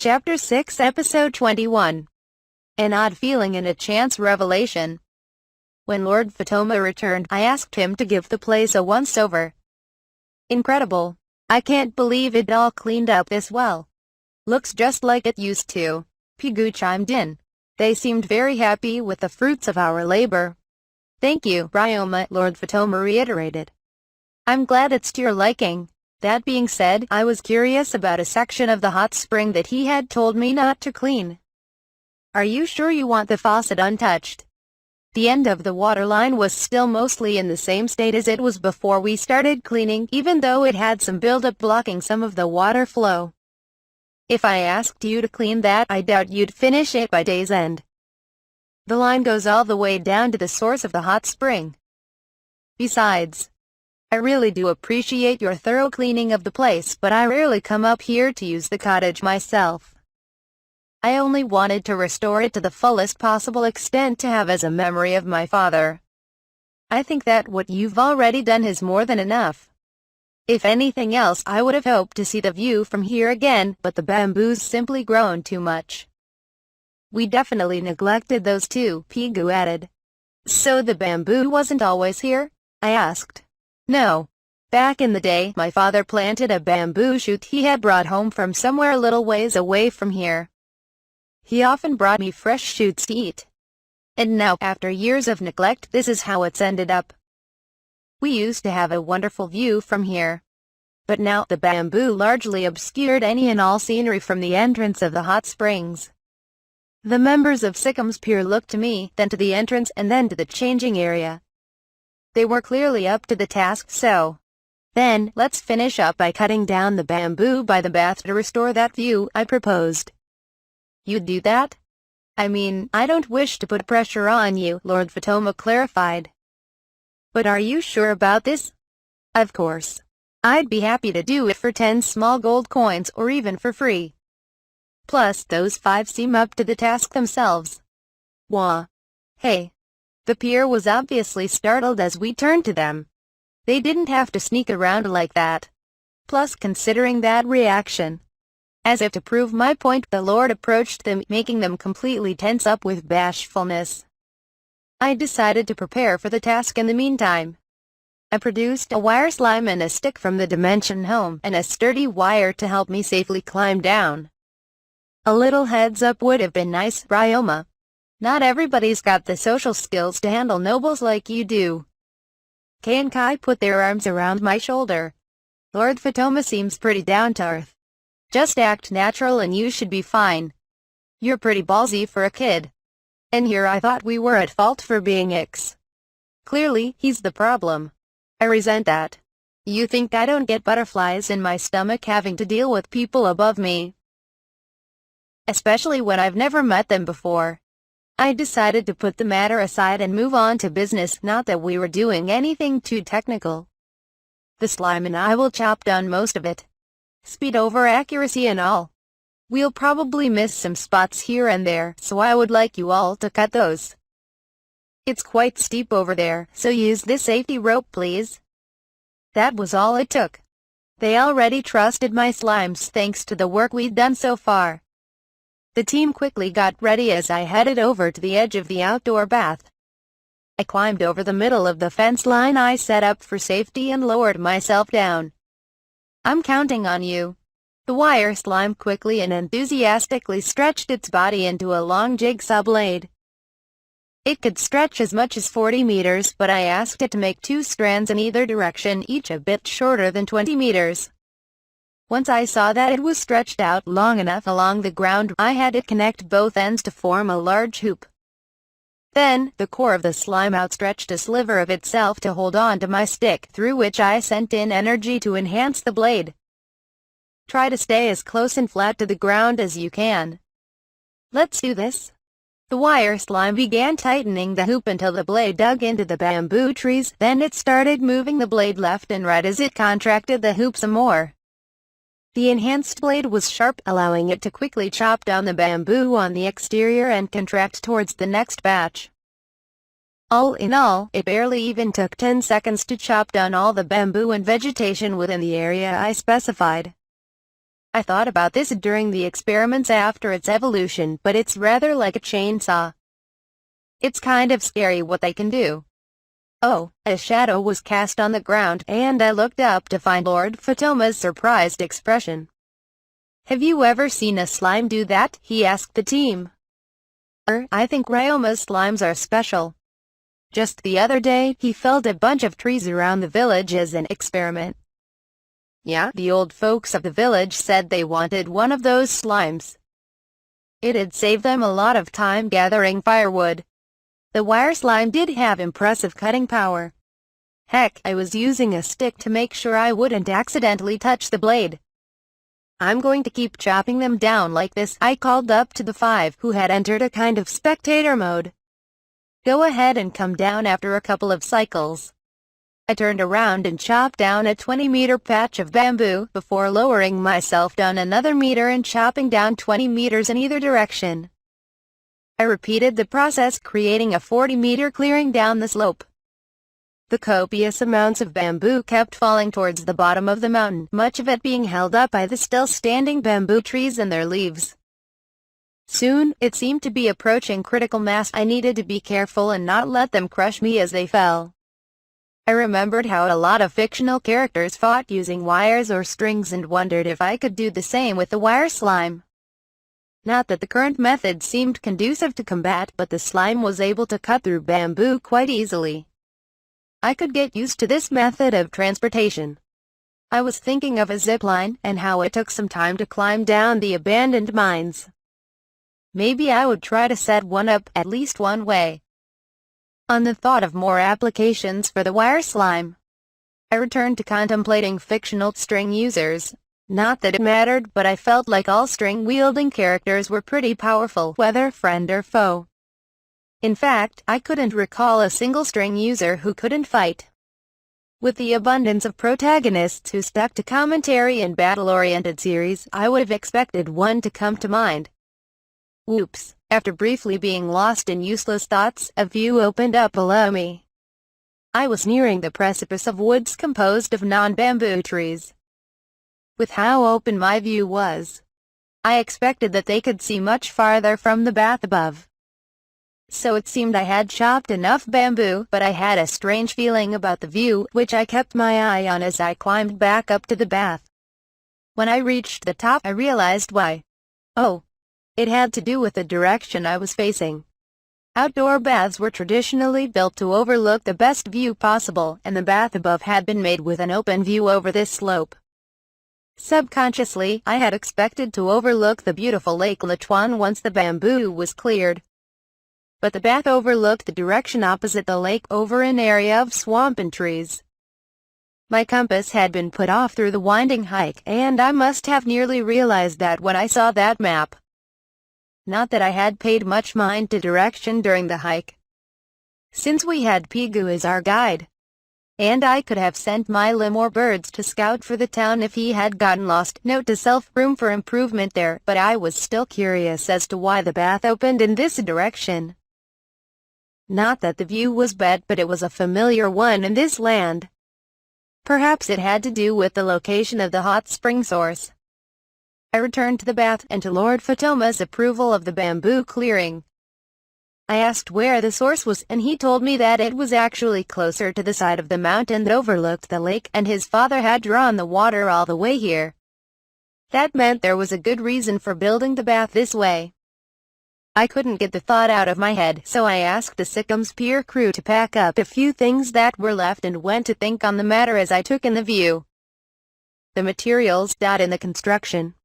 Chapter 6, Episode 21. An odd feeling and a chance revelation. When Lord Fatoma returned, I asked him to give the place a once-over. Incredible. I can't believe it all cleaned up this well. Looks just like it used to, Pigu chimed in. They seemed very happy with the fruits of our labor. Thank you, Ryoma, Lord Fatoma reiterated. I'm glad it's to your liking. That being said, I was curious about a section of the hot spring that he had told me not to clean. Are you sure you want the faucet untouched? The end of the water line was still mostly in the same state as it was before we started cleaning, even though it had some buildup blocking some of the water flow. If I asked you to clean that, I doubt you'd finish it by day's end. The line goes all the way down to the source of the hot spring. Besides, I really do appreciate your thorough cleaning of the place, but I rarely come up here to use the cottage myself. I only wanted to restore it to the fullest possible extent to have as a memory of my father. I think that what you've already done is more than enough. If anything else, I would have hoped to see the view from here again, but the bamboos simply grown too much. We definitely neglected those too, Pigu added. So the bamboo wasn't always here? I asked. No. Back in the day, my father planted a bamboo shoot he had brought home from somewhere a little ways away from here. He often brought me fresh shoots to eat. And now, after years of neglect, this is how it's ended up. We used to have a wonderful view from here. But now, the bamboo largely obscured any and all scenery from the entrance of the hot springs. The members of Sickham's Pier looked to me, then to the entrance, and then to the changing area. They were clearly up to the task, so then, let's finish up by cutting down the bamboo by the bath to restore that view, I proposed. You'd do that? I mean, I don't wish to put pressure on you, Lord Fatoma clarified. But are you sure about this? Of course. I'd be happy to do it for 10 small gold coins or even for free. Plus, those 5 seem up to the task themselves. Wah. Hey. The pier was obviously startled as we turned to them. They didn't have to sneak around like that. Plus, considering that reaction. As if to prove my point, the Lord approached them, making them completely tense up with bashfulness. I decided to prepare for the task in the meantime. I produced a wire slime and a stick from the Dimension Home, and a sturdy wire to help me safely climb down. A little heads up would have been nice, Ryoma. Not everybody's got the social skills to handle nobles like you do. Kay and Kai put their arms around my shoulder. Lord Fatoma seems pretty down to earth. Just act natural and you should be fine. You're pretty ballsy for a kid. And here I thought we were at fault for being icks. Clearly, he's the problem. I resent that. You think I don't get butterflies in my stomach having to deal with people above me? Especially when I've never met them before. I decided to put the matter aside and move on to business, not that we were doing anything too technical. The slime and I will chop down most of it. Speed over accuracy and all. We'll probably miss some spots here and there, so I would like you all to cut those. It's quite steep over there, so use this safety rope please. That was all it took. They already trusted my slimes thanks to the work we'd done so far. The team quickly got ready as I headed over to the edge of the outdoor bath. I climbed over the middle of the fence line I set up for safety and lowered myself down. I'm counting on you. The wire slime quickly and enthusiastically stretched its body into a long jigsaw blade. It could stretch as much as 40 meters, but I asked it to make 2 strands in either direction, each a bit shorter than 20 meters. Once I saw that it was stretched out long enough along the ground, I had it connect both ends to form a large hoop. Then, the core of the slime outstretched a sliver of itself to hold on to my stick, through which I sent in energy to enhance the blade. Try to stay as close and flat to the ground as you can. Let's do this. The wire slime began tightening the hoop until the blade dug into the bamboo trees, then it started moving the blade left and right as it contracted the hoop some more. The enhanced blade was sharp, allowing it to quickly chop down the bamboo on the exterior and contract towards the next batch. All in all, it barely even took 10 seconds to chop down all the bamboo and vegetation within the area I specified. I thought about this during the experiments after its evolution, but it's rather like a chainsaw. It's kind of scary what they can do. Oh, a shadow was cast on the ground, and I looked up to find Lord Fatoma's surprised expression. "Have you ever seen a slime do that?" he asked the team. I think Ryoma's slimes are special. Just the other day, he felled a bunch of trees around the village as an experiment. Yeah, the old folks of the village said they wanted one of those slimes. It'd save them a lot of time gathering firewood. The wire slime did have impressive cutting power. Heck, I was using a stick to make sure I wouldn't accidentally touch the blade. "I'm going to keep chopping them down like this," I called up to the 5 who had entered a kind of spectator mode. "Go ahead and come down after a couple of cycles." I turned around and chopped down a 20-meter patch of bamboo, before lowering myself down another meter and chopping down 20 meters in either direction. I repeated the process, creating a 40-meter clearing down the slope. The copious amounts of bamboo kept falling towards the bottom of the mountain, much of it being held up by the still-standing bamboo trees and their leaves. Soon, it seemed to be approaching critical mass. I needed to be careful and not let them crush me as they fell. I remembered how a lot of fictional characters fought using wires or strings and wondered if I could do the same with the wire slime. Not that the current method seemed conducive to combat, but the slime was able to cut through bamboo quite easily. I could get used to this method of transportation. I was thinking of a zipline, and how it took some time to climb down the abandoned mines. Maybe I would try to set one up at least one way. On the thought of more applications for the wire slime, I returned to contemplating fictional string users. Not that it mattered, but I felt like all string-wielding characters were pretty powerful, whether friend or foe. In fact, I couldn't recall a single string user who couldn't fight. With the abundance of protagonists who stuck to commentary in battle-oriented series, I would have expected one to come to mind. Whoops! After briefly being lost in useless thoughts, a view opened up below me. I was nearing the precipice of woods composed of non-bamboo trees. With how open my view was, I expected that they could see much farther from the path above. So it seemed I had chopped enough bamboo, but I had a strange feeling about the view, which I kept my eye on as I climbed back up to the path. When I reached the top, I realized why. Oh, it had to do with the direction I was facing. Outdoor baths were traditionally built to overlook the best view possible, and the path above had been made with an open view over this slope. Subconsciously, I had expected to overlook the beautiful Lake Lituan once the bamboo was cleared. But the path overlooked the direction opposite the lake, over an area of swamp and trees. My compass had been put off through the winding hike, and I must have nearly realized that when I saw that map. Not that I had paid much mind to direction during the hike, since we had Pigu as our guide, and I could have sent my Limor birds to scout for the town if he had gotten lost. Note to self: room for improvement there, but I was still curious as to why the path opened in this direction. Not that the view was bad, but it was a familiar one in this land. Perhaps it had to do with the location of the hot spring source. I returned to the bath, and to Lord Fatoma's approval of the bamboo clearing. I asked where the source was, and he told me that it was actually closer to the side of the mountain that overlooked the lake, and his father had drawn the water all the way here. That meant there was a good reason for building the bath this way. I couldn't get the thought out of my head, so I asked the Sickham's Pier crew to pack up a few things that were left and went to think on the matter as I took in the view. The materials in the construction.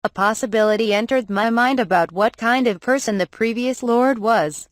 A possibility entered my mind about what kind of person the previous lord was.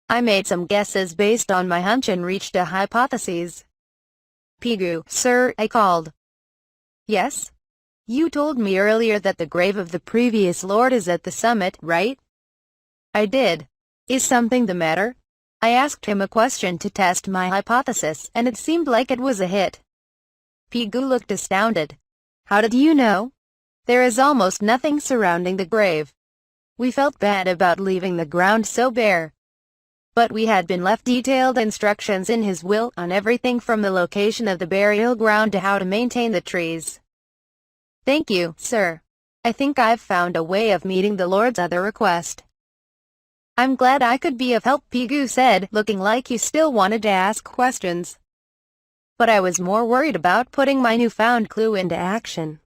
I made some guesses based on my hunch and reached a hypothesis. "Pigu, sir," I called. "Yes? You told me earlier that the grave of the previous lord is at the summit, right?" I did. "Is something the matter?" I asked him a question to test my hypothesis, and it seemed like it was a hit. Pigu looked astounded. "How did you know?" "There is almost nothing surrounding the grave. We felt bad about leaving the ground so bare, but we had been left detailed instructions in his will on everything from the location of the burial ground to how to maintain the trees. Thank you, sir. I think I've found a way of meeting the Lord's other request. I'm glad I could be of help, Pigu said, looking like he still wanted to ask questions. But I was more worried about putting my newfound clue into action.